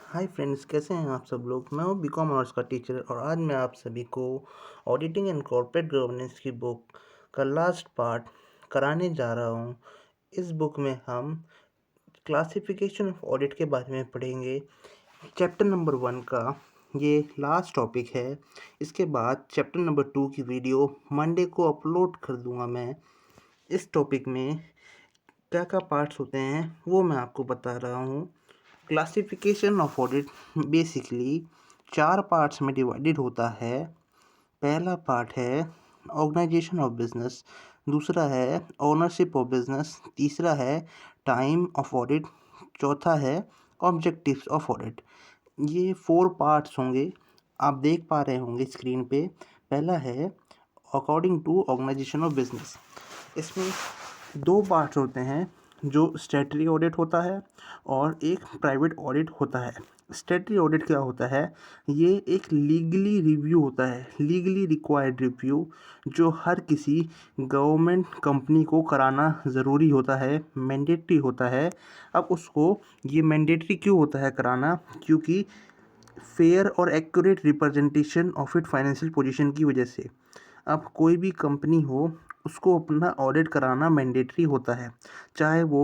Hi friends, कैसे हैं आप सब लोग। मैं हूं बीकॉम ऑनर्स का टीचर और आज मैं आप सभी को ऑडिटिंग एंड कॉर्पोरेट गवर्नेंस की बुक का लास्ट पार्ट कराने जा रहा हूं। इस बुक में हम क्लासिफिकेशन ऑफ ऑडिट के बारे में पढ़ेंगे। चैप्टर नंबर 1 का ये लास्ट टॉपिक है। इसके बाद चैप्टर नंबर 2 की वीडियो मंडे को अपलोड कर दूंगा मैं। इस टॉपिक में क्या क्या पार्ट्स होते हैं वो मैं आपको बता रहा हूँ। Classification of audit basically 4 parts में डिवाइडेड होता है। पहला पार्ट है ऑर्गेनाइजेशन ऑफ बिजनेस, दूसरा है ओनरशिप ऑफ बिजनेस, तीसरा है टाइम ऑफ ऑडिट, चौथा है ऑब्जेक्टिव्स ऑफ ऑडिट। ये 4 पार्ट्स होंगे, आप देख पा रहे होंगे स्क्रीन पे। पहला है according to organisation of business. इसमें 2 पार्ट्स होते हैं, जो स्टैट्यूटरी ऑडिट होता है और एक प्राइवेट ऑडिट होता है। स्टैट्यूटरी ऑडिट क्या होता है? ये एक लीगली रिव्यू होता है, लीगली रिक्वायर्ड रिव्यू, जो हर किसी गवर्नमेंट कंपनी को कराना ज़रूरी होता है, मैंडेटरी होता है। अब उसको ये मैंडेटरी क्यों होता है कराना? क्योंकि फेयर और accurate representation of it financial position की वजह से। अब कोई भी कंपनी हो, उसको अपना ऑडिट कराना मैंडेटरी होता है, चाहे वो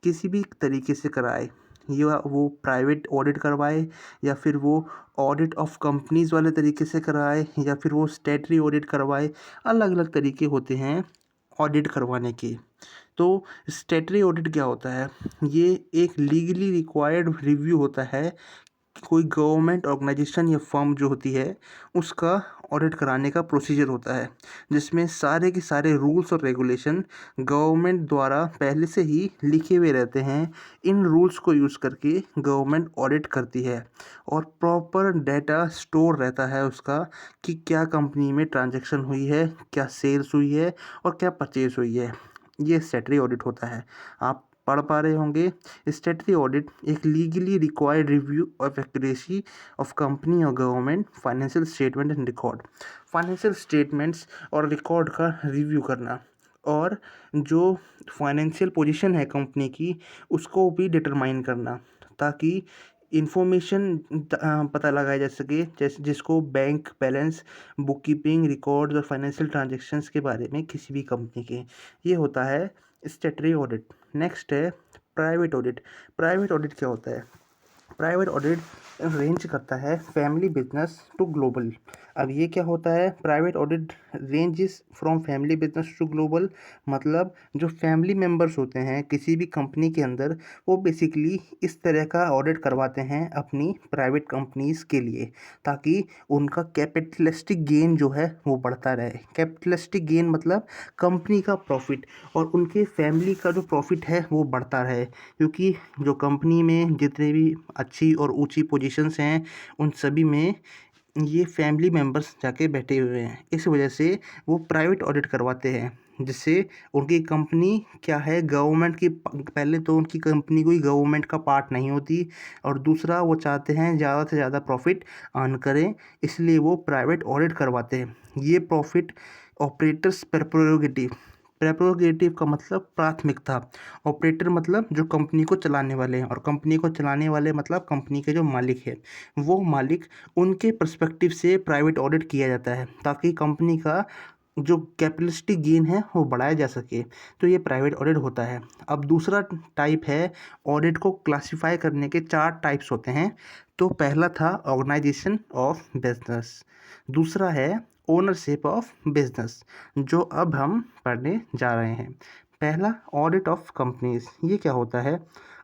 किसी भी तरीके से कराए, या वो प्राइवेट ऑडिट करवाए, या फिर वो ऑडिट ऑफ कंपनीज वाले तरीके से कराए, या फिर वो स्टैट्यूटरी ऑडिट करवाए। अलग अलग तरीके होते हैं ऑडिट करवाने के। तो स्टैट्यूटरी ऑडिट क्या होता है? ये एक लीगली रिक्वायर्ड रिव्यू होता है। कोई गवर्नमेंट ऑर्गेनाइजेशन या फर्म जो होती है, उसका ऑडिट कराने का प्रोसीजर होता है, जिसमें सारे के सारे रूल्स और रेगुलेशन गवर्नमेंट द्वारा पहले से ही लिखे हुए रहते हैं। इन रूल्स को यूज़ करके गवर्नमेंट ऑडिट करती है और प्रॉपर डेटा स्टोर रहता है उसका, कि क्या कंपनी में ट्रांजैक्शन हुई है, क्या सेल्स हुई है और क्या परचेज हुई है। ये स्टैट्यूटरी ऑडिट होता है। आप पढ़ पा रहे होंगे। स्टैट्यूटरी ऑडिट एक legally required review of accuracy of company और government financial statement and record. Financial statements और रिकॉर्ड का रिव्यू करना, और जो फाइनेंशियल पोजीशन है कंपनी की, उसको भी डिटरमाइन करना, ताकि इन्फॉर्मेशन पता लगाया जा सके, जैसे जिसको bank balance, book keeping records और फाइनेंशियल ट्रांजेक्शन्स के बारे में किसी भी कंपनी के। ये होता है स्टैट्यूटरी ऑडिट। नेक्स्ट है प्राइवेट ऑडिट। प्राइवेट ऑडिट क्या होता है? प्राइवेट ऑडिट रेंज करता है फैमिली बिजनेस टू ग्लोबल। अब ये क्या होता है? Private audit ranges from family business to global, मतलब जो फैमिली मेम्बर्स होते हैं किसी भी कंपनी के अंदर, वो बेसिकली इस तरह का ऑडिट करवाते हैं अपनी प्राइवेट कंपनीज़ के लिए, ताकि उनका कैपिटलिस्टिक गेन जो है वो बढ़ता रहे। कैपिटलिस्टिक गेन मतलब कंपनी का प्रॉफिट, और उनके फैमिली का जो प्रॉफिट है वो बढ़ता रहे, क्योंकि जो कंपनी में जितने भी अच्छी और ऊंची पोजीशंस हैं, उन सभी में ये फैमिली मेम्बर्स जाके बैठे हुए हैं। इस वजह से वो प्राइवेट ऑडिट करवाते हैं, जिससे उनकी कंपनी क्या है, गवर्नमेंट की, पहले तो उनकी कंपनी कोई गवर्नमेंट का पार्ट नहीं होती, और दूसरा वो चाहते हैं ज़्यादा से ज़्यादा प्रॉफिट अर्न करें, इसलिए वो प्राइवेट ऑडिट करवाते हैं। ये प्रॉफिट ऑपरेटर्स प्रेरोगेटिव का मतलब प्राथमिकता। ऑपरेटर मतलब जो कंपनी को चलाने वाले हैं, और कंपनी को चलाने वाले मतलब कंपनी के जो मालिक है, वो मालिक, उनके पर्सपेक्टिव से प्राइवेट ऑडिट किया जाता है, ताकि कंपनी का जो कैपिटलिस्टिक गेन है वो बढ़ाया जा सके। तो ये प्राइवेट ऑडिट होता है। अब दूसरा टाइप है, ऑडिट को क्लासिफाई करने के 4 टाइप्स होते हैं। तो पहला था ऑर्गेनाइजेशन ऑफ बिजनेस, दूसरा है ओनरशिप ऑफ बिजनेस, जो अब हम पढ़ने जा रहे हैं। पहला ऑडिट ऑफ कंपनीज। ये क्या होता है?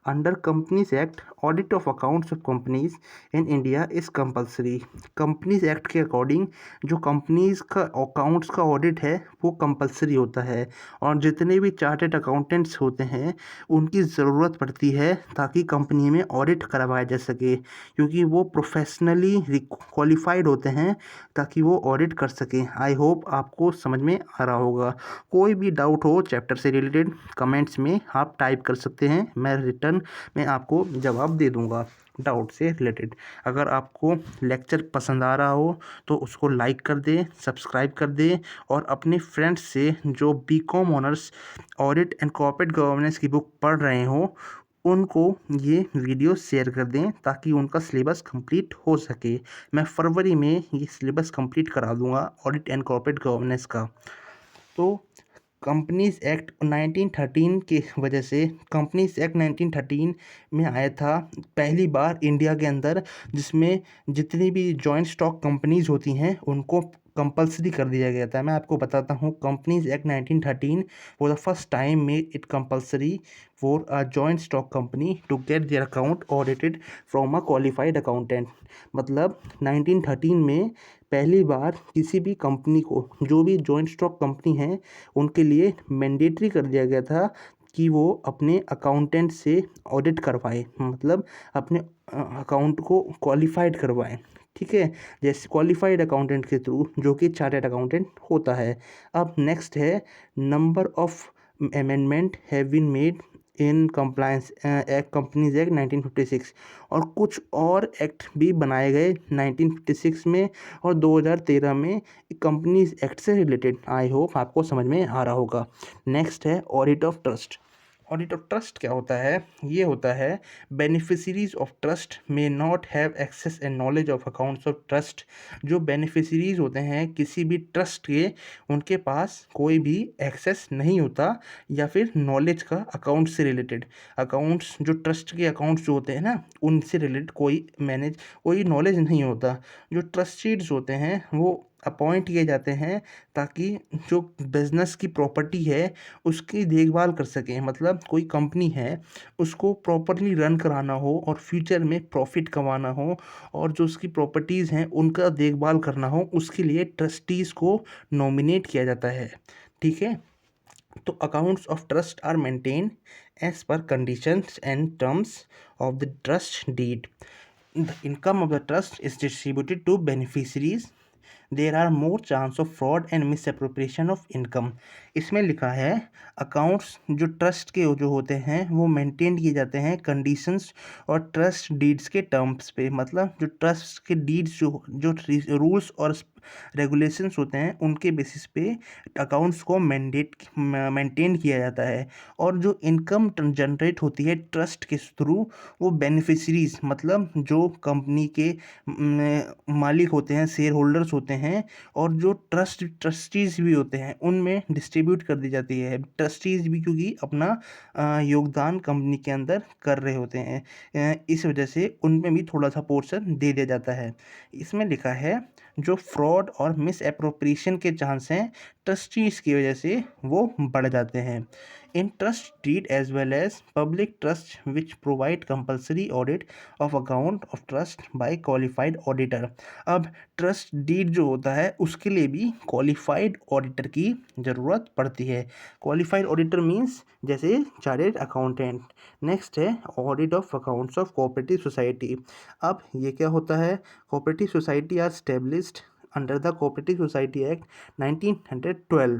Under companies act, audit of accounts of companies in India is compulsory. Companies act के अकॉर्डिंग जो कंपनीज का अकाउंट्स का ऑडिट है वो कंपलसरी होता है, और जितने भी चार्टेड अकाउंटेंट्स होते हैं उनकी ज़रूरत पड़ती है, ताकि कंपनी में ऑडिट करवाया जा सके, क्योंकि वो प्रोफेशनली क्वालिफाइड होते हैं, ताकि वो ऑडिट कर सकें। आई होप आपको समझ में आ रहा होगा। कोई भी डाउट हो चैप्टर से रिलेटेड, कमेंट्स में आप टाइप कर सकते हैं, मैं रिटर्न में आपको जवाब दे दूंगा डाउट से रिलेटेड। अगर आपको लेक्चर पसंद आ रहा हो तो उसको लाइक कर दें, सब्सक्राइब कर दें, और अपने फ्रेंड्स से जो BCom honours audit and corporate governance की बुक पढ़ रहे हो, उनको ये वीडियो शेयर कर दें ताकि उनका सिलेबस कंप्लीट हो सके। मैं फरवरी में ये सिलेबस कंप्लीट करा दूँगा ऑडिट एंड कॉर्पोरेट गवर्नेंस का। तो कंपनीज एक्ट 1913 की वजह से कंपनीज एक्ट 1913 में आया था पहली बार इंडिया के अंदर, जिसमें जितनी भी जॉइंट स्टॉक कंपनीज होती हैं उनको कंपलसरी कर दिया गया था। मैं आपको बताता हूँ, companies act 1913 for the first time made it compulsory for a joint stock company to get their account audited from a qualified accountant. मतलब 1913 में पहली बार किसी भी कंपनी को, जो भी जॉइंट स्टॉक कंपनी है, उनके लिए मैंडेटरी कर दिया गया था कि वो अपने अकाउंटेंट से ऑडिट करवाएं, मतलब अपने अकाउंट को क्वालिफाइड करवाएं। ठीक है, जैसे क्वालिफाइड अकाउंटेंट के थ्रू, जो कि चार्टर्ड अकाउंटेंट होता है। अब नेक्स्ट है, number of amendment have been made in compliance act companies act 1956, और कुछ और एक्ट भी बनाए गए 1956 में और 2013 में कंपनीज एक्ट से रिलेटेड। आई होप आपको समझ में आ रहा होगा। नेक्स्ट है audit of trust. Audit of trust क्या होता है? ये होता है, beneficiaries of trust may not have access and knowledge of accounts of trust. जो बेनिफिशरीज होते हैं किसी भी ट्रस्ट के, उनके पास कोई भी एक्सेस नहीं होता या फिर नॉलेज का अकाउंट से रिलेटेड, अकाउंट्स जो ट्रस्ट के अकाउंट्स जो होते हैं ना, उनसे रिलेटेड कोई नॉलेज नहीं होता। जो ट्रस्टीज होते हैं वो अपॉइंट किए जाते हैं ताकि जो बिजनेस की प्रॉपर्टी है उसकी देखभाल कर सकें। मतलब कोई कंपनी है, उसको प्रॉपरली रन कराना हो और फ्यूचर में प्रॉफिट कमाना हो, और जो उसकी प्रॉपर्टीज़ हैं उनका देखभाल करना हो, उसके लिए ट्रस्टीज़ को नॉमिनेट किया जाता है। ठीक है, तो accounts of trust are maintain as per conditions and terms of the trust deed. The income of the trust is distributed to beneficiaries. There are more chance of fraud and misappropriation of income. इसमें लिखा है, accounts जो trust के जो होते हैं वो maintain किए जाते हैं कंडीशंस और ट्रस्ट डीड्स के टर्म्स पे। मतलब जो ट्रस्ट के डीड्स जो रूल्स और रेगुलेशंस होते हैं उनके बेसिस पे अकाउंट्स को मेंटेन किया जाता है। और जो इनकम जनरेट होती है ट्रस्ट के थ्रू, वो बेनिफिशरीज मतलब जो कंपनी के मालिक होते हैं, शेयर होल्डर्स होते हैं, और जो ट्रस्टीज भी होते हैं उनमें डिस्ट्रीब्यूट कर दी जाती है। ट्रस्टीज भी क्योंकि अपना योगदान कंपनी के अंदर कर रहे होते हैं, इस वजह से उनमें भी थोड़ा सा पोर्शन दे दिया जाता है। इसमें लिखा है, जो फ्रॉड और मिस एप्रोप्रिएशन के चांस हैं ट्रस्टीज की वजह से वो बढ़ जाते हैं। In trust deed as well as public trust which provide compulsory audit of account of trust by qualified auditor. अब ट्रस्ट डीड जो होता है उसके लिए भी क्वालिफाइड ऑडिटर की ज़रूरत पड़ती है। क्वालिफाइड ऑडिटर मीन्स जैसे चार्टर्ड अकाउंटेंट। नेक्स्ट है audit of accounts of cooperative society. अब ये क्या होता है? Cooperative society are established under the Cooperative Society Act 1912.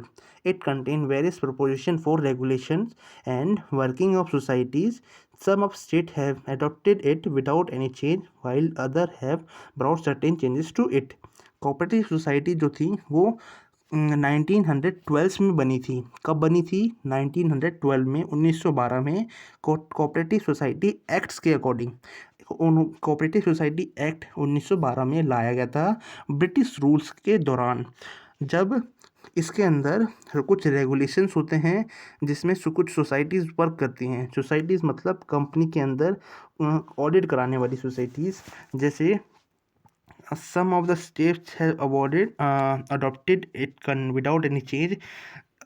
It contains various propositions for regulations and working of societies. Some of states have adopted it without any change, while others have brought certain changes to it. Cooperative society जो थी वो 1912 में बनी थी। कब बनी थी? 1912 में, 1912 में कोऑपरेटिव सोसाइटी एक्ट्स के अकॉर्डिंग कोऑपरेटिव सोसाइटी एक्ट 1912 में लाया गया था ब्रिटिश रूल्स के दौरान। जब इसके अंदर कुछ रेगुलेशंस होते हैं जिसमें कुछ सोसाइटीज़ वर्क करती हैं। सोसाइटीज़ मतलब कंपनी के अंदर ऑडिट कराने वाली सोसाइटीज़। जैसे some of the states have adopted it without any change.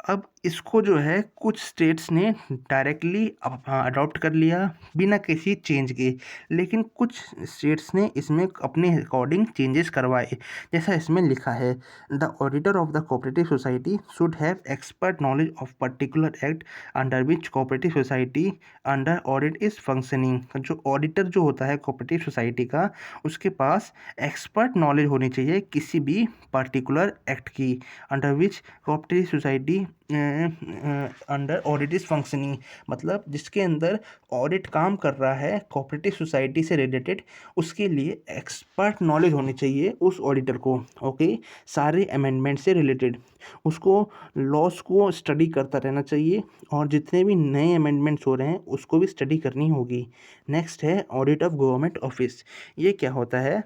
अब इसको जो है कुछ स्टेट्स ने डायरेक्टली अडॉप्ट कर लिया बिना किसी चेंज के, लेकिन कुछ स्टेट्स ने इसमें अपने अकॉर्डिंग चेंजेस करवाए। जैसा इसमें लिखा है, the auditor of the cooperative society should have expert knowledge of particular act under which cooperative society under audit is functioning. जो ऑडिटर जो होता है कोऑपरेटिव सोसाइटी का, उसके पास एक्सपर्ट नॉलेज होनी चाहिए किसी भी पर्टिकुलर एक्ट की, under which cooperative society under audit is functioning, मतलब जिसके अंदर ऑडिट काम कर रहा है कोऑपरेटिव सोसाइटी से रिलेटेड, उसके लिए एक्सपर्ट नॉलेज होनी चाहिए उस ऑडिटर को। ओके, सारे अमेंडमेंट से रिलेटेड उसको लॉस को स्टडी करता रहना चाहिए, और जितने भी नए अमेंडमेंट्स हो रहे हैं उसको भी स्टडी करनी होगी। नेक्स्ट है ऑडिट ऑफ गवर्नमेंट ऑफिस। ये क्या होता है?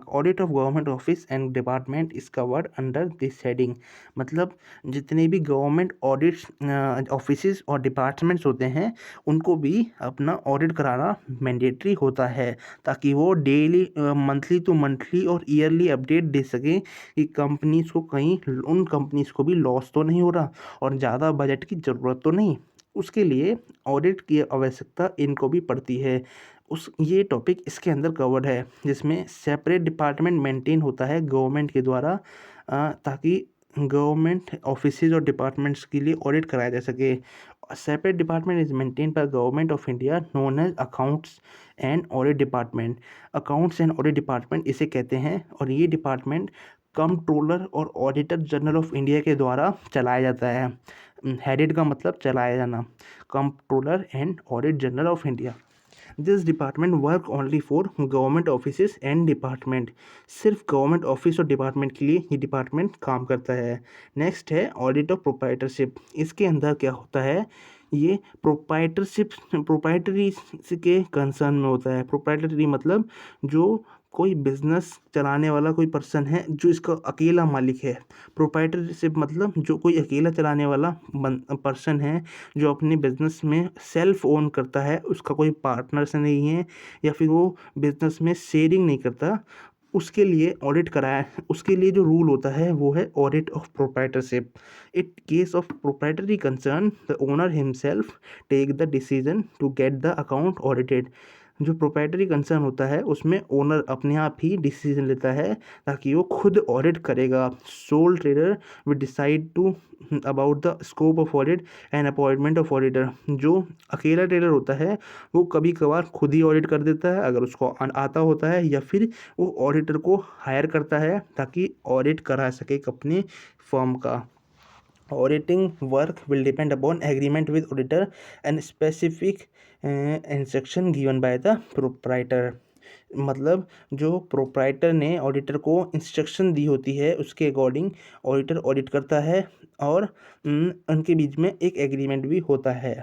Audit of government office and department is covered under this heading, मतलब जितने भी गवर्नमेंट ऑडिट ऑफिसेज और डिपार्टमेंट्स होते हैं उनको भी अपना ऑडिट कराना मैंडेटरी होता है, ताकि वो डेली मंथली टू मंथली और ईयरली अपडेट दे सकें कि कंपनीज को कहीं उन कंपनीज को भी लॉस तो नहीं हो रहा और ज़्यादा बजट की ज़रूरत तो नहीं। उसके लिए ऑडिट की आवश्यकता इनको भी पड़ती है। ये टॉपिक इसके अंदर कवर्ड है, जिसमें सेपरेट डिपार्टमेंट मेंटेन होता है गवर्नमेंट के द्वारा, ताकि गवर्नमेंट ऑफिसेज और डिपार्टमेंट्स के लिए ऑडिट कराया जा सके। Separate department is maintain by government of India known as accounts and audit department. Accounts and audit department इसे कहते हैं, और ये डिपार्टमेंट कंट्रोलर और ऑडिटर जनरल ऑफ इंडिया के द्वारा चलाया जाता है। हेडेड का मतलब चलाया जाना, controller and audit general of India. This department work only for government offices and department, सिर्फ गवर्नमेंट ऑफिस और डिपार्टमेंट के लिए ये डिपार्टमेंट काम करता है। नेक्स्ट है ऑडिट ऑफ प्रोप्राइटरशिप। इसके अंदर क्या होता है? ये प्रोप्राइटरी के कंसर्न में होता है। प्रोप्राइटरी मतलब जो कोई बिजनेस चलाने वाला कोई पर्सन है जो इसका अकेला मालिक है। प्रोप्राइटरशिप मतलब जो कोई अकेला चलाने वाला पर्सन है जो अपने बिजनेस में सेल्फ ओन करता है, उसका कोई पार्टनर से नहीं है, या फिर वो बिजनेस में शेयरिंग नहीं करता, उसके लिए ऑडिट कराया। उसके लिए जो रूल होता है वो है audit of proprietorship. In case of proprietary concern the owner himself take the decision to get the account audited. जो प्रोप्राइटरी कंसर्न होता है उसमें ओनर अपने आप ही डिसीजन लेता है ताकि वो खुद ऑडिट करेगा। Sole trader will decide to about the scope of audit and appointment of auditor. जो अकेला ट्रेडर होता है वो कभी कभार खुद ही ऑडिट कर देता है अगर उसको आता होता है, या फिर वो ऑडिटर को हायर करता है ताकि ऑडिट करा सके अपने फर्म का। Auditing work will depend upon agreement with auditor and specific instruction given by the proprietor। मतलब जो प्रोप्राइटर ने ऑडिटर को इंस्ट्रक्शन दी होती है उसके अकॉर्डिंग ऑडिटर ऑडिट करता है, और उनके बीच में एक एग्रीमेंट भी होता है।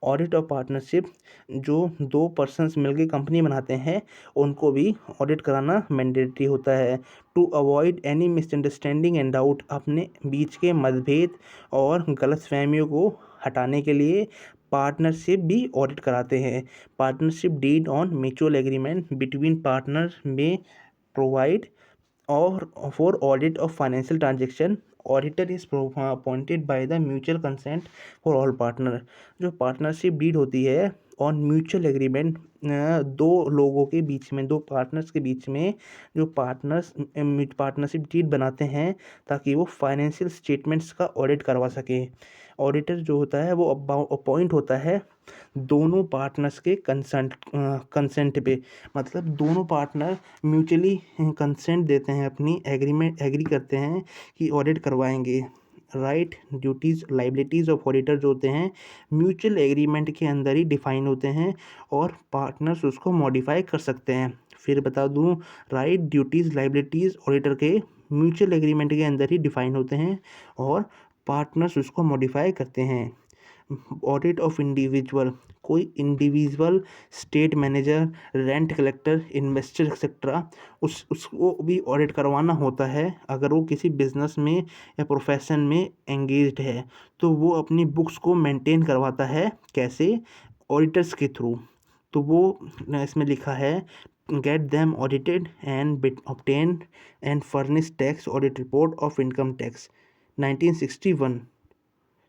ऑडिट ऑफ पार्टनरशिप, जो दो पर्सन्स मिलकर कंपनी बनाते हैं उनको भी ऑडिट कराना मैंडेटरी होता है। To avoid any misunderstanding and doubt, अपने बीच के मतभेद और गलतफहमियों को हटाने के लिए पार्टनरशिप भी ऑडिट कराते हैं। Partnership deed on mutual agreement between partner में प्रोवाइड और for audit of financial transaction auditor is appointed by the mutual consent for all partner. जो पार्टनरशिप डीड होती है ऑन म्यूचुअल एग्रीमेंट, दो लोगों के बीच में, दो पार्टनर्स के बीच में जो पार्टनरशिप डीड बनाते हैं ताकि वो फाइनेंशियल स्टेटमेंट्स का ऑडिट करवा सके। ऑडिटर जो होता है वो अपॉइंट होता है दोनों पार्टनर्स के कंसेंट पे, मतलब दोनों पार्टनर म्यूचुअली कंसेंट देते हैं, अपनी एग्री करते हैं कि ऑडिट करवाएंगे। Right, duties, liabilities of auditor जो होते हैं म्यूचुअल एग्रीमेंट के अंदर ही डिफाइन होते हैं और पार्टनर्स उसको मॉडिफाई कर सकते हैं। फिर बता दूं, राइट, ड्यूटीज़, लाइबिलिटीज़ ऑडिटर के म्यूचुअल एग्रीमेंट के अंदर ही डिफाइन होते हैं और पार्टनर्स उसको मॉडिफाई करते हैं। ऑडिट ऑफ इंडिविजुअल, कोई individual, state manager, rent collector, investor etcetera, उसको भी ऑडिट करवाना होता है। अगर वो किसी बिजनेस में या प्रोफेशन में एंगेज्ड है तो वो अपनी बुक्स को मेंटेन करवाता है, कैसे? ऑडिटर्स के थ्रू। तो वो इसमें लिखा है get them audited and obtain and furnish tax audit report of income tax.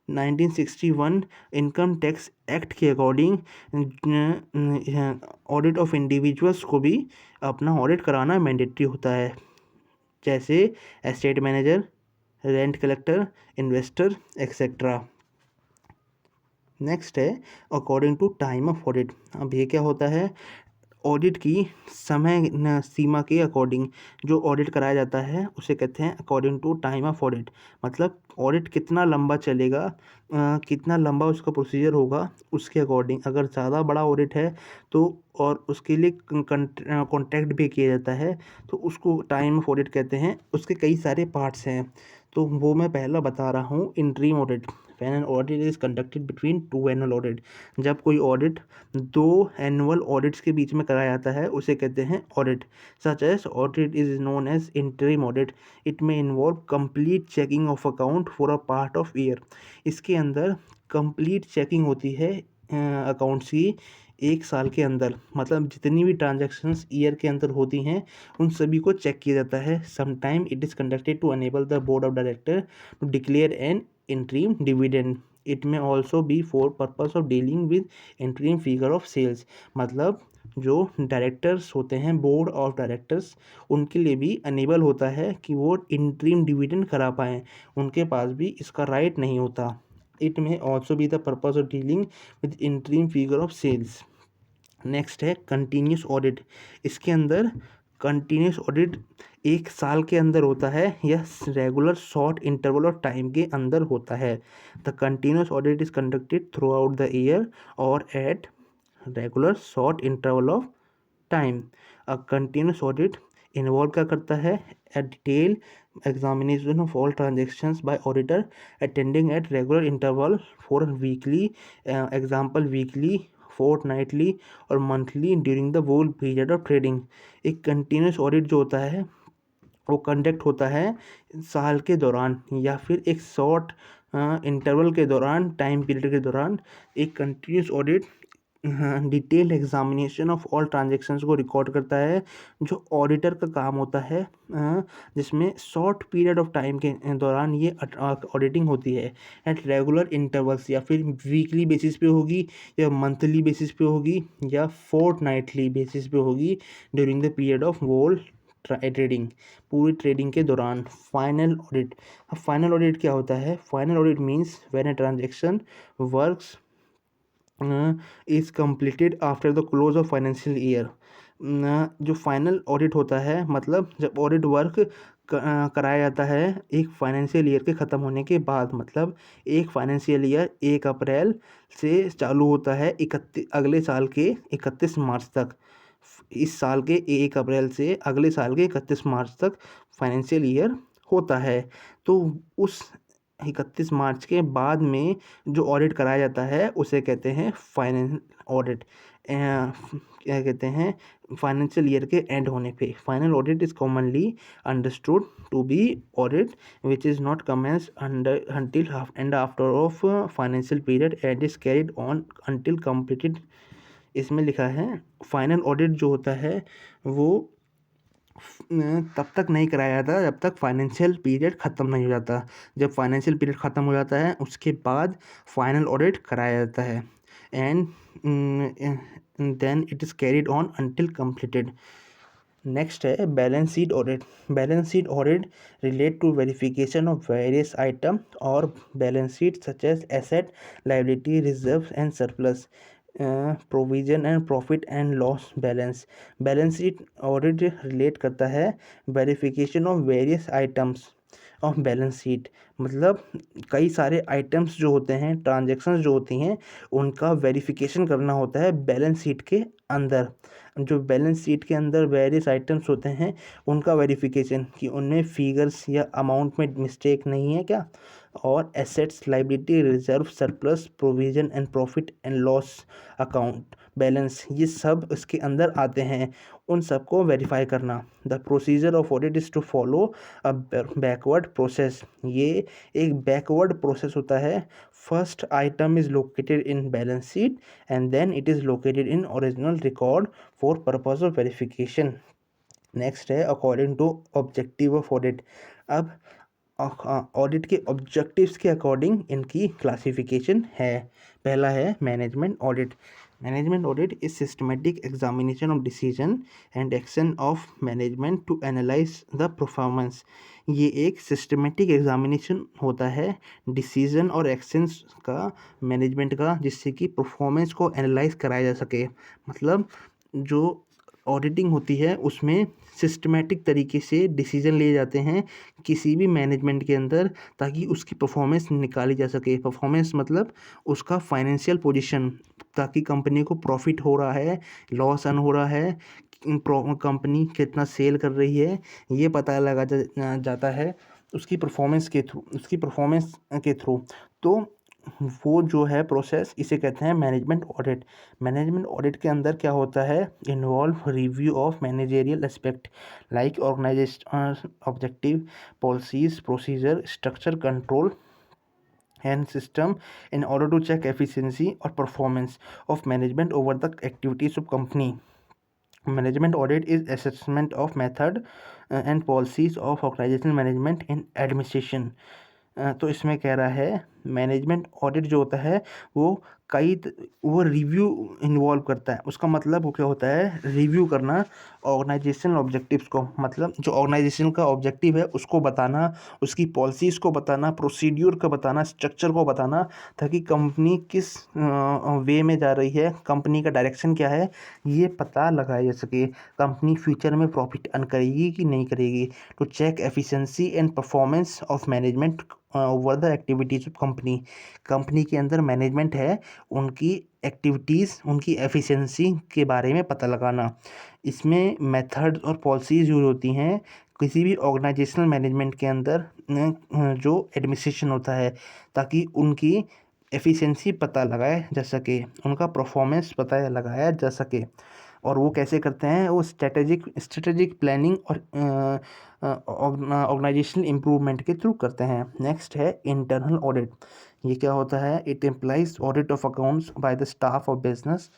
1961 income tax act के अकॉर्डिंग ऑडिट ऑफ इंडिविजुअल्स को भी अपना ऑडिट कराना मैंडेटरी होता है, जैसे estate manager, rent collector, investor etcetera. Next है according to time of audit. अब ये क्या होता है? ऑडिट की समय सीमा के अकॉर्डिंग जो ऑडिट कराया जाता है उसे कहते हैं according to time of audit. मतलब ऑडिट कितना लंबा चलेगा, कितना लंबा उसका प्रोसीजर होगा, उसके अकॉर्डिंग अगर ज़्यादा बड़ा ऑडिट है तो और उसके लिए कॉन्ट्रैक्ट भी किया जाता है तो उसको टाइम ऑफ ऑडिट कहते हैं। उसके कई सारे पार्ट्स हैं, तो वो मैं पहला बता रहा हूँ, interim audit. When an audit is conducted between two annual audit, जब कोई ऑडिट दो एनुअल ऑडिट्स के बीच में कराया जाता है उसे कहते हैं audit. Such as audit is known as interim audit. It may involve complete checking of account for a part of year. इसके अंदर कंप्लीट चेकिंग होती है अकाउंट्स की एक साल के अंदर, मतलब जितनी भी ट्रांजैक्शंस ईयर के अंदर होती हैं उन सभी को चेक किया जाता है। Sometime it is conducted to enable the board of director to declare an interim dividend. It may also be for purpose of dealing with interim figure of sales. मतलब जो डायरेक्टर्स होते हैं, बोर्ड ऑफ डायरेक्टर्स, उनके लिए भी enable होता है कि वो इंटरिम डिविडेंड करा पाएँ, उनके पास भी इसका राइट नहीं होता। It may also be the purpose of dealing with interim figure of sales. Next है कंटिन्यूस ऑडिट। इसके अंदर कंटिन्यूस ऑडिट एक साल के अंदर होता है या regular short interval of time के अंदर होता है। The continuous audit is conducted throughout the year और at regular short interval of time. A continuous audit involve क्या करता है, a detailed examination of all transactions by auditor attending at regular interval for weekly, example weekly, fortnightly और monthly during the whole period of trading। एक continuous audit जो होता है वो conduct होता है साल के दौरान या फिर एक शॉर्ट इंटरवल के दौरान, टाइम पीरियड के दौरान। एक continuous audit detail examination of all transactions को रिकॉर्ड करता है, जो ऑडिटर का काम होता है, जिसमें शॉर्ट पीरियड ऑफ टाइम के दौरान ये ऑडिटिंग होती है एट रेगुलर इंटरवल्स, या फिर वीकली बेसिस पे होगी या मंथली बेसिस पे होगी या फोर्टनाइटली बेसिस पे होगी during the period of whole trading, पूरी ट्रेडिंग के दौरान। Final audit. अब फाइनल ऑडिट क्या होता है? Final audit means when a transaction works is completed after the close of financial year. जो फाइनल ऑडिट होता है, मतलब जब ऑडिट वर्क कराया जाता है एक फाइनेंशियल ईयर के ख़त्म होने के बाद। मतलब एक फाइनेंशियल ईयर 1 अप्रैल से चालू होता है 31 अगले साल के 31 मार्च तक। इस साल के 1 अप्रैल से अगले साल के 31 मार्च तक फाइनेंशियल ईयर होता है। तो उस 31 मार्च के बाद में जो ऑडिट कराया जाता है उसे कहते हैं फाइनेंस ऑडिट। क्या कहते हैं, फाइनेंशियल ईयर के एंड होने पे। Final audit is commonly understood to be audit which is not commences under until end after of financial period and is carried on until completed। इसमें लिखा है फाइनल ऑडिट जो होता है वो तब तक नहीं कराया जाता जब तक फाइनेंशियल पीरियड ख़त्म नहीं हो जाता। जब फाइनेंशियल पीरियड ख़त्म हो जाता है उसके बाद फाइनल ऑडिट कराया जाता है and then it is carried on until completed. Next है balance sheet audit. Balance sheet audit relate to verification of various item और balance sheet such as asset, liability, reserve and surplus, provision and profit and loss balance. Balance sheet audit relate करता है verification of various items of balance sheet. मतलब कई सारे items जो होते हैं, transactions जो होती हैं, उनका वेरिफिकेशन करना होता है बैलेंस शीट के अंदर। जो बैलेंस शीट के अंदर वेरियस आइटम्स होते हैं उनका वेरिफिकेशन कि उनमें फिगर्स या अमाउंट में मिस्टेक नहीं है क्या, और assets, liability, reserve, surplus, provision and profit and loss account balance, ये सब इसके अंदर आते हैं। उन सबको वेरीफाई करना। The procedure of audit is to follow a backward process. ये एक बैकवर्ड प्रोसेस होता है। First item is located in balance sheet and then it is located in original record for purpose of verification. Next है according to objective of audit. अब audit के objectives के according इनकी classification है। पहला है management audit. Management audit is systematic examination of decision and action of management to analyse the performance. ये एक सिस्टमेटिक एग्जामिनेशन होता है डिसीजन और एक्शंस का, मैनेजमेंट का, जिससे कि परफॉर्मेंस को एनालाइज कराया जा सके। मतलब जो ऑडिटिंग होती है उसमें सिस्टमैटिक तरीके से डिसीजन लिए जाते हैं किसी भी मैनेजमेंट के अंदर, ताकि उसकी परफॉर्मेंस निकाली जा सके। परफॉर्मेंस मतलब उसका फाइनेंशियल पोजीशन, ताकि कंपनी को प्रॉफिट हो रहा है, लॉस अर्न हो रहा है, कंपनी कितना सेल कर रही है, ये पता जाता है उसकी परफॉर्मेंस के थ्रू। तो वो जो है प्रोसेस, इसे कहते हैं मैनेजमेंट ऑडिट। मैनेजमेंट ऑडिट के अंदर क्या होता है, involve review of managerial aspect like organisation objective, policies, procedure, structure, control and system in order to check efficiency or performance of management over the activities of company. Management audit is assessment of method and policies of organizational management in administration. तो इसमें कह रहा है management audit जो होता है वो वो रिव्यू इन्वॉल्व करता है। उसका मतलब वो क्या होता है, रिव्यू करना ऑर्गेनाइजेशनल ऑब्जेक्टिव्स को, मतलब जो ऑर्गेनाइजेशन का ऑब्जेक्टिव है उसको बताना, उसकी पॉलिसीज़ को बताना, प्रोसीड्यूर को बताना, स्ट्रक्चर को बताना, ताकि कंपनी किस वे में जा रही है, कंपनी का डायरेक्शन क्या है, ये पता लगाया जा सके। कंपनी फ्यूचर में प्रॉफिट अर्न करेगी कि नहीं करेगी। To check efficiency and performance of management over the activities of company. Company के अंदर मैनेजमेंट है, उनकी एक्टिविटीज़, उनकी एफिशिएंसी के बारे में पता लगाना। इसमें मेथड और पॉलिसीज़ यूज होती हैं किसी भी ऑर्गेनाइजेशनल मैनेजमेंट के अंदर जो एडमिनिस्ट्रेशन होता है, ताकि उनकी एफिशिएंसी पता लगाया जा सके, उनका परफॉर्मेंस पता लगाया जा सके। और वो कैसे करते हैं, वो स्ट्रेटेजिक प्लानिंग और ऑर्गेनाइजेशनल इम्प्रूवमेंट के थ्रू करते हैं। नेक्स्ट है इंटरनल ऑडिट। ये क्या होता है, it implies audit of accounts by the staff of business.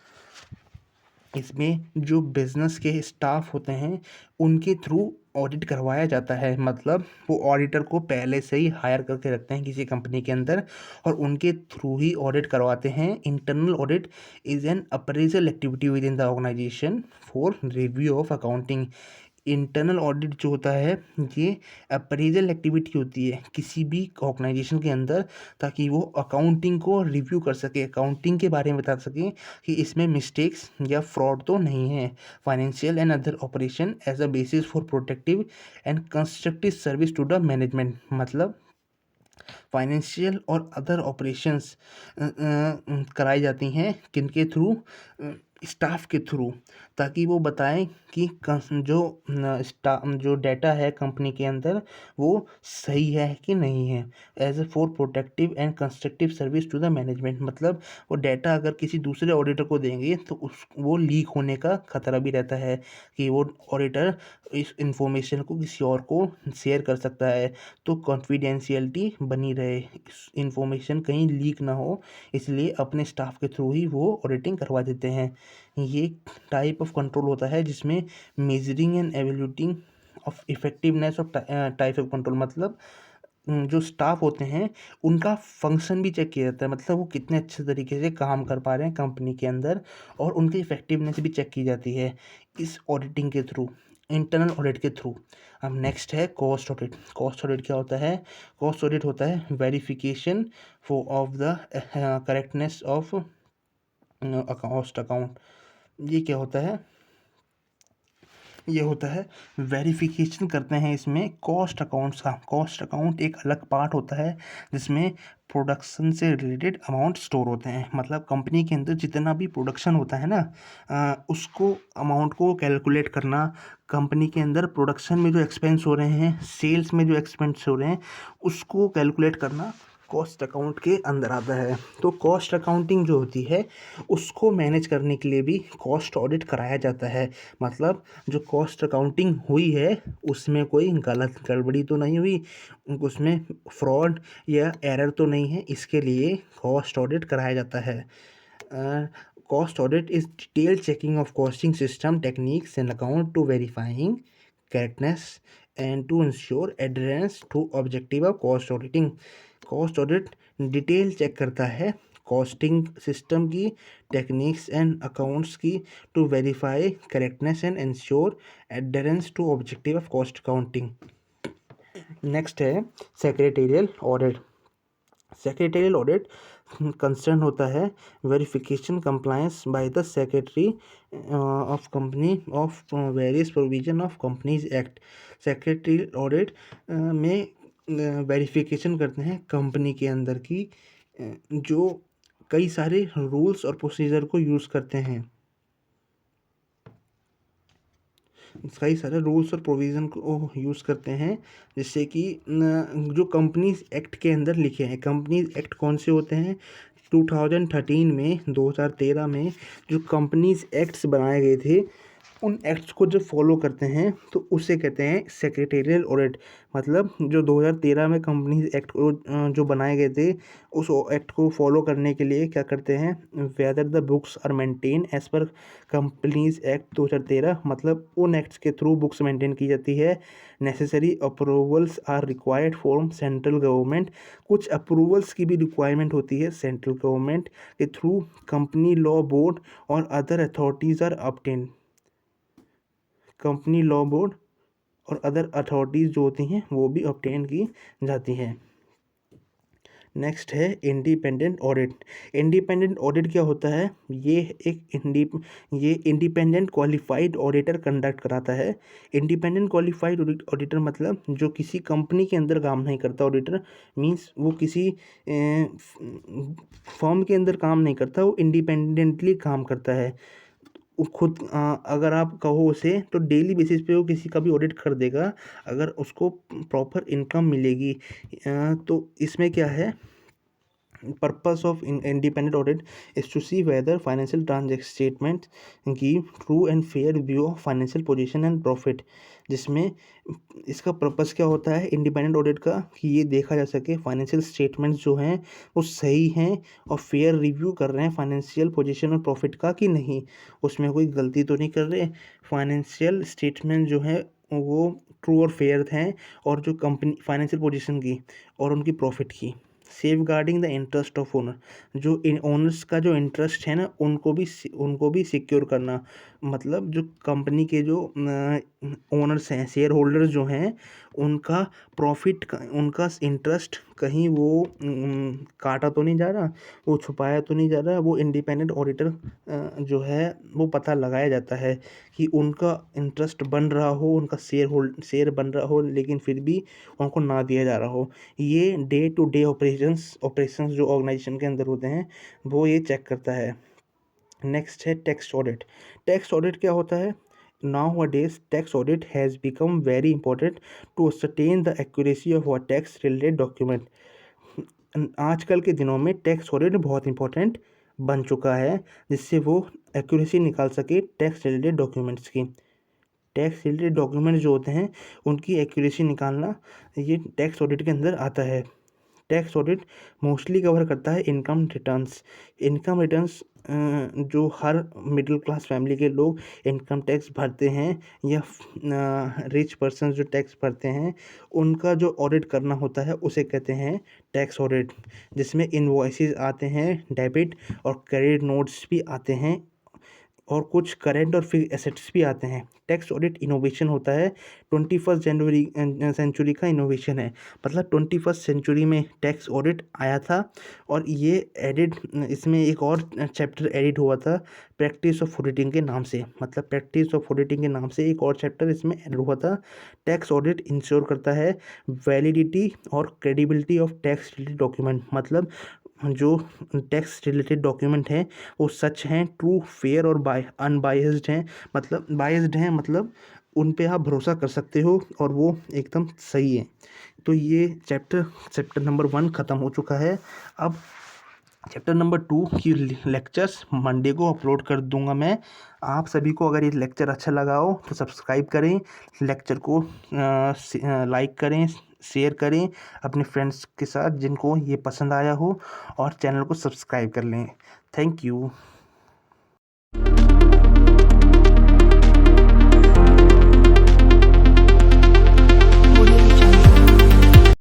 इसमें जो बिजनेस के स्टाफ होते हैं उनके थ्रू ऑडिट करवाया जाता है। मतलब वो ऑडिटर को पहले से ही हायर करके रखते हैं किसी कंपनी के अंदर और उनके थ्रू ही ऑडिट करवाते हैं। Internal audit is an appraisal activity within the organisation for review of accounting. Internal audit जो होता है ये अप्रेजल एक्टिविटी होती है किसी भी ऑर्गेनाइजेशन के अंदर, ताकि वो अकाउंटिंग को रिव्यू कर सके, अकाउंटिंग के बारे में बता सके कि इसमें मिस्टेक्स या फ्रॉड तो नहीं है। Financial and other operation as a basis for protective and constructive service to the management. मतलब फाइनेंशियल और अदर ऑपरेशंस कराई जाती हैं किनके थ्रू, स्टाफ के थ्रू, ताकि वो बताएं कि जो डाटा है कंपनी के अंदर वो सही है कि नहीं है। As a for protective and constructive service to the management. मतलब वो डाटा अगर किसी दूसरे ऑडिटर को देंगे तो वो लीक होने का खतरा भी रहता है कि वो ऑडिटर इस इंफॉर्मेशन को किसी और को शेयर कर सकता है, तो कॉन्फिडेंशियलिटी बनी रहे, इंफॉर्मेशन कहीं लीक ना हो, इसलिए अपने स्टाफ के थ्रू ही वो ऑडिटिंग करवा देते हैं। ये टाइप ऑफ कंट्रोल होता है जिसमें measuring and evaluating of effectiveness of type of control. मतलब जो स्टाफ होते हैं उनका फंक्शन भी चेक किया जाता है, मतलब वो कितने अच्छे तरीके से काम कर पा रहे हैं कंपनी के अंदर, और उनकी इफेक्टिवनेस भी चेक की जाती है इस ऑडिटिंग के थ्रू, इंटरनल ऑडिट के थ्रू। अब नेक्स्ट है कॉस्ट ऑडिट। कॉस्ट ऑडिट क्या होता है, कॉस्ट ऑडिट होता है verification for of the correctness of cost account. ये क्या होता है, ये होता है वेरिफिकेशन करते हैं इसमें कॉस्ट अकाउंट्स का। कॉस्ट अकाउंट एक अलग पार्ट होता है जिसमें प्रोडक्शन से रिलेटेड अमाउंट स्टोर होते हैं। मतलब कंपनी के अंदर जितना भी प्रोडक्शन होता है ना, उसको अमाउंट को कैलकुलेट करना, कंपनी के अंदर प्रोडक्शन में जो एक्सपेंस हो रहे हैं, सेल्स में जो एक्सपेंस हो रहे हैं, उसको कैलकुलेट करना कॉस्ट अकाउंट के अंदर आता है। तो कॉस्ट अकाउंटिंग जो होती है उसको मैनेज करने के लिए भी कॉस्ट ऑडिट कराया जाता है। मतलब जो कॉस्ट अकाउंटिंग हुई है उसमें कोई गलत गड़बड़ी तो नहीं हुई, उसमें फ्रॉड या एरर तो नहीं है, इसके लिए कॉस्ट ऑडिट कराया जाता है। Cost audit is detail checking of costing system techniques and account to verifying correctness and to ensure adherence to objective of cost auditing. Cost audit detail check करता है कॉस्टिंग सिस्टम की, techniques and accounts की, to verify correctness and ensure adherence to objective of cost accounting. Next है secretarial audit. Secretarial audit concern होता है verification compliance by the secretary of company of various provision of companies act. Secretary audit में verification करते हैं company के अंदर की जो कई सारे रूल्स और प्रोसीजर को यूज़ करते हैं, कई सारे रूल्स और प्रोविज़न को यूज़ करते हैं, जिससे कि जो कंपनीज एक्ट के अंदर लिखे हैं। कंपनीज एक्ट कौन से होते हैं? 2013 में 2013 में जो कंपनीज एक्ट्स बनाए गए थे, उन एक्ट्स को जब फॉलो करते हैं तो उसे कहते हैं सेक्रेटेरियल ऑडिट। मतलब जो 2013 में कंपनीज एक्ट जो बनाए गए थे, उस एक्ट को फॉलो करने के लिए क्या करते हैं, whether the books are maintain as per companies act 2013, मतलब उन एक्ट्स के थ्रू बुक्स मेंटेन की जाती है। Necessary approvals are required from central government, कुछ अप्रूवल्स की भी रिक्वायरमेंट होती है सेंट्रल गवर्नमेंट के थ्रू। कंपनी लॉ बोर्ड और other authorities are obtain, company law board और अदर अथॉरिटीज़ जो होती हैं वो भी ऑब्टेन की जाती हैं। नेक्स्ट है इंडिपेंडेंट ऑडिट। इंडिपेंडेंट ऑडिट क्या होता है? ये इंडिपेंडेंट क्वालिफाइड ऑडिटर कंडक्ट कराता है। इंडिपेंडेंट क्वालिफाइड ऑडिटर मतलब जो किसी कंपनी के अंदर काम नहीं करता। ऑडिटर मीन्स वो किसी फर्म के अंदर काम नहीं करता, वो इंडिपेंडेंटली काम करता है। वो खुद अगर आप कहो उसे तो डेली बेसिस पे वो किसी का भी ऑडिट कर देगा, अगर उसको प्रॉपर इनकम मिलेगी। तो इसमें क्या है, purpose of independent audit is to see whether financial transaction statements give true and fair view of financial position and profit। जिसमें इसका पर्पस क्या होता है इंडिपेंडेंट ऑडिट का, कि ये देखा जा सके फाइनेंशियल स्टेटमेंट्स जो हैं वो सही हैं और फेयर रिव्यू कर रहे हैं फाइनेंशियल पोजीशन और प्रॉफिट का कि नहीं, उसमें कोई गलती तो नहीं कर रहे। फाइनेंशियल स्टेटमेंट जो है वो ट्रू और फेयर हैं, और जो कंपनी फाइनेंशियल पोजीशन की और उनकी प्रॉफिट की। Safeguarding the interest of owner, जो इन ओनर्स का जो इंटरेस्ट है ना उनको भी सिक्योर करना। मतलब जो कंपनी के जो ओनर्स हैं, शेयर होल्डर्स जो हैं, उनका प्रॉफिट का उनका इंटरेस्ट कहीं वो काटा तो नहीं जा रहा, वो छुपाया तो नहीं जा रहा। वो इंडिपेंडेंट ऑडिटर जो है वो पता लगाया जाता है कि उनका इंटरेस्ट बन रहा हो, उनका शेयर बन रहा हो, लेकिन फिर भी उनको ना दिया जा रहा हो। ये डे टू डे ऑपरेशंस जो ऑर्गेनाइजेशन के अंदर होते हैं वो ये चेक करता है। नेक्स्ट है टैक्स ऑडिट। टैक्स ऑडिट क्या होता है? Nowadays, tax audit has become very important to ascertain the accuracy of a tax related document। आजकल के दिनों में टैक्स ऑडिट बहुत इंपॉर्टेंट बन चुका है, जिससे वो एक्यूरेसी निकाल सके टैक्स रिलेटेड डॉक्यूमेंट्स की। टैक्स रिलेटेड डॉक्यूमेंट्स जो होते हैं उनकी एक्यूरेसी निकालना ये टैक्स ऑडिट के अंदर आता है। टैक्स ऑडिट मोस्टली कवर करता है इनकम रिटर्न्स। जो हर मिडिल क्लास फैमिली के लोग इनकम टैक्स भरते हैं या रिच पर्सन जो टैक्स भरते हैं, उनका जो ऑडिट करना होता है उसे कहते हैं टैक्स ऑडिट, जिसमें इनवॉइसेस आते हैं, डेबिट और क्रेडिट नोट्स भी आते हैं, और कुछ करेंट और फिक्स्ड एसेट्स भी आते हैं। टैक्स ऑडिट इनोवेशन होता है, 21st जनवरी सेंचुरी का इनोवेशन है। मतलब 21st सेंचुरी में टैक्स ऑडिट आया था, और ये इसमें एक और चैप्टर एडिट हुआ था प्रैक्टिस ऑफ ऑडिटिंग के नाम से। मतलब प्रैक्टिस ऑफ ऑडिटिंग के नाम से एक और चैप्टर इसमें एड हुआ था। टैक्स ऑडिट इंश्योर करता है वैलिडिटी और credibility of tax related document. मतलब जो टैक्स रिलेटेड डॉक्यूमेंट हैं वो सच हैं, ट्रू, फेयर और अनबायस्ड हैं। मतलब बायस्ड हैं, मतलब उन पे आप भरोसा कर सकते हो और वो एकदम सही है। तो ये चैप्टर नंबर 1 ख़त्म हो चुका है। अब चैप्टर नंबर 2 की लेक्चर्स मंडे को अपलोड कर दूंगा मैं। आप सभी को अगर ये लेक्चर अच्छा लगा हो तो सब्सक्राइब करें, लेक्चर को लाइक करें, शेयर करें अपने फ्रेंड्स के साथ जिनको ये पसंद आया हो, और चैनल को सब्सक्राइब कर लें। Thank you.